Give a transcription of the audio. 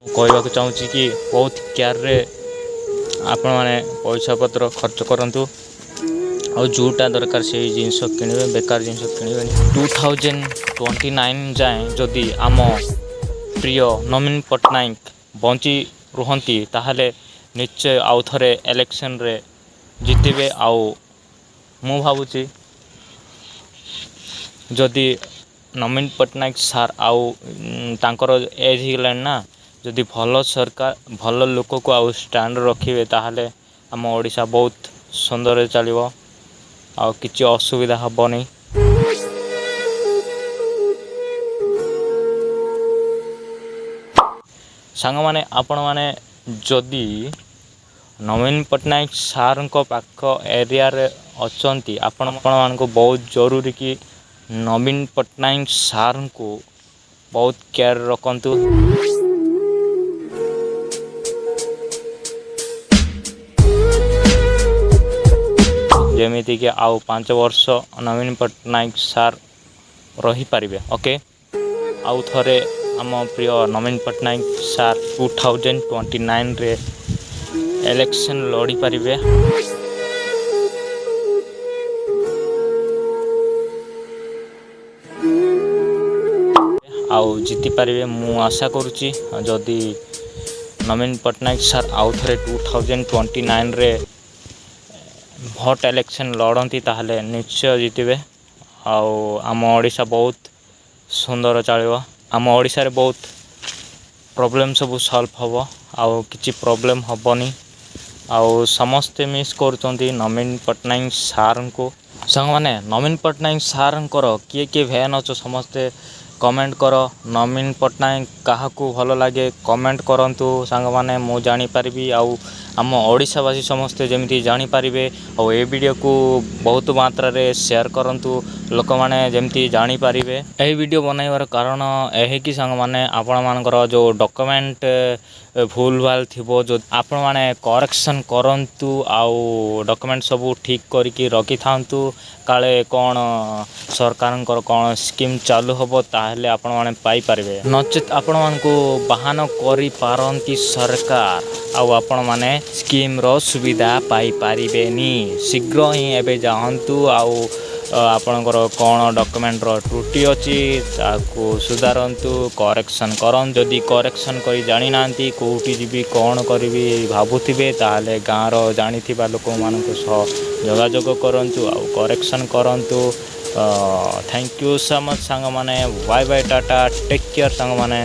କହିବାକୁ ଚାହୁଁଛି କି ବହୁତ କେୟାରରେ ଆପଣମାନେ ପଇସା ପତ୍ର ଖର୍ଚ୍ଚ କରନ୍ତୁ ଆଉ ଯେଉଁଟା ଦରକାର ସେଇ ଜିନିଷ କିଣିବେ, ବେକାର ଜିନିଷ କିଣିବେନି। 2029 ଯାଏଁ ଯଦି ଆମ ପ୍ରିୟ ନବୀନ ପଟ୍ଟନାୟକ ବଞ୍ଚି ରୁହନ୍ତି ତାହେଲେ ନିଶ୍ଚୟ ଆଉ ଥରେ ଇଲେକ୍ସନରେ ଜିତିବେ। ଆଉ ମୁଁ ଭାବୁଛି ଯଦି ନବୀନ ପଟ୍ଟନାୟକ ସାର୍ ଆଉ ତାଙ୍କର ଏଜ୍ ହେଇଗଲାଣି ନା, ଯଦି ଭଲ ସରକାର ଭଲ ଲୋକକୁ ଆଉ ଷ୍ଟାଣ୍ଡ ରଖିବେ ତାହେଲେ ଆମ ଓଡ଼ିଶା ବହୁତ ସୁନ୍ଦରରେ ଚାଲିବ ଆଉ କିଛି ଅସୁବିଧା ହେବନି। ସାଙ୍ଗମାନେ ଆପଣମାନେ ଯଦି ନବୀନ ପଟ୍ଟନାୟକ ସାର୍ଙ୍କ ପାଖ ଏରିଆରେ ଅଛନ୍ତି ଆପଣମାନଙ୍କୁ ବହୁତ ଜରୁରୀ କି ନବୀନ ପଟ୍ଟନାୟକ ସାର୍ଙ୍କୁ ବହୁତ କେୟାର ରଖନ୍ତୁ। ଯେମିତିକି ଆଉ 5 ବର୍ଷ ନବୀନ ପଟ୍ଟନାୟକ ସାର୍ ରହିପାରିବେ। ଓକେ, ଆଉ ଥରେ ଆମ ପ୍ରିୟ ନବୀନ ପଟ୍ଟନାୟକ ସାର୍ 2029ରେ ଇଲେକ୍ସନ୍ ଲଢ଼ିପାରିବେ। ଆଉ ଜିତିପାରିବେ ମୁଁ ଆଶା କରୁଛି। ଯଦି ନବୀନ ପଟ୍ଟନାୟକ ସାର୍ ଆଉ ଥରେ 2029ରେ ଭୋଟ ଇଲେକ୍ସନ୍ ଲଢ଼ନ୍ତି ତାହେଲେ ନିଶ୍ଚୟ ଜିତିବେ ଆଉ ଆମ ଓଡ଼ିଶା ବହୁତ ସୁନ୍ଦର ଚାଳିବ। ଆମ ଓଡ଼ିଶାରେ ବହୁତ ପ୍ରୋବ୍ଲେମ୍ ସବୁ ସଲ୍ଭ ହେବ ଆଉ କିଛି ପ୍ରୋବ୍ଲେମ୍ ହେବନି। ଆଉ ସମସ୍ତେ ମିସ୍ କରୁଛନ୍ତି ନବୀନ ପଟ୍ଟନାୟକ ସାର୍ଙ୍କୁ। ସାଙ୍ଗମାନେ ନବୀନ ପଟ୍ଟନାୟକ ସାର୍ଙ୍କର କିଏ କିଏ ଫ୍ୟାନ୍ ଅଛ ସମସ୍ତେ କମେଣ୍ଟ କର। ନବୀନ ପଟ୍ଟନାୟକ କାହାକୁ ଭଲ ଲାଗେ କମେଣ୍ଟ କରନ୍ତୁ ସାଙ୍ଗମାନେ, ମୁଁ ଜାଣିପାରିବି ଆଉ ଆମ ଓଡ଼ିଶାବାସୀ ସମସ୍ତେ ଯେମିତି ଜାଣିପାରିବେ। ଆଉ ଏ ଭିଡ଼ିଓକୁ ବହୁତ ମାତ୍ରାରେ ସେୟାର କରନ୍ତୁ, ଲୋକମାନେ ଯେମିତି ଜାଣିପାରିବେ। ଏହି ଭିଡ଼ିଓ ବନାଇବାର କାରଣ ଏହିକି ସାଙ୍ଗମାନେ, ଆପଣମାନଙ୍କର ଯେଉଁ ଡକ୍ୟୁମେଣ୍ଟ ଭୁଲ ଭାଲ ଥିବ ଯଦି ଆପଣମାନେ କରେକ୍ସନ୍ କରନ୍ତୁ ଆଉ ଡକ୍ୟୁମେଣ୍ଟ ସବୁ ଠିକ୍ କରିକି ରଖିଥାନ୍ତୁ। କାଳେ କ'ଣ ସରକାରଙ୍କର କ'ଣ ସ୍କିମ୍ ଚାଲୁ ହେବ ତାହେଲେ ଆପଣମାନେ ପାଇପାରିବେ, ନଚେତ୍ ଆପଣମାନଙ୍କୁ ବାହାନ କରିପାରନ୍ତି ସରକାର ଆଉ ଆପଣମାନେ ସ୍କିମ୍ର ସୁବିଧା ପାଇପାରିବେନି। ଶୀଘ୍ର ହିଁ ଏବେ ଯାଆନ୍ତୁ ଆଉ ଆପଣଙ୍କର କ'ଣ ଡକ୍ୟୁମେଣ୍ଟର ତ୍ରୁଟି ଅଛି ତାକୁ ସୁଧାରନ୍ତୁ, କରେକ୍ସନ୍ କରନ୍ତୁ। ଯଦି କରେକ୍ସନ୍ କରି ଜାଣିନାହାନ୍ତି କେଉଁଠି ଯିବି କ'ଣ କରିବି ଭାବୁଥିବେ ତାହେଲେ ଗାଁର ଜାଣିଥିବା ଲୋକମାନଙ୍କ ସହ ଯୋଗାଯୋଗ କରନ୍ତୁ ଆଉ କରେକ୍ସନ୍ କରନ୍ତୁ। ଥ୍ୟାଙ୍କ ୟୁ ସୋ ମଚ୍ ସାଙ୍ଗମାନେ, bye bye tata, take care ସାଙ୍ଗମାନେ।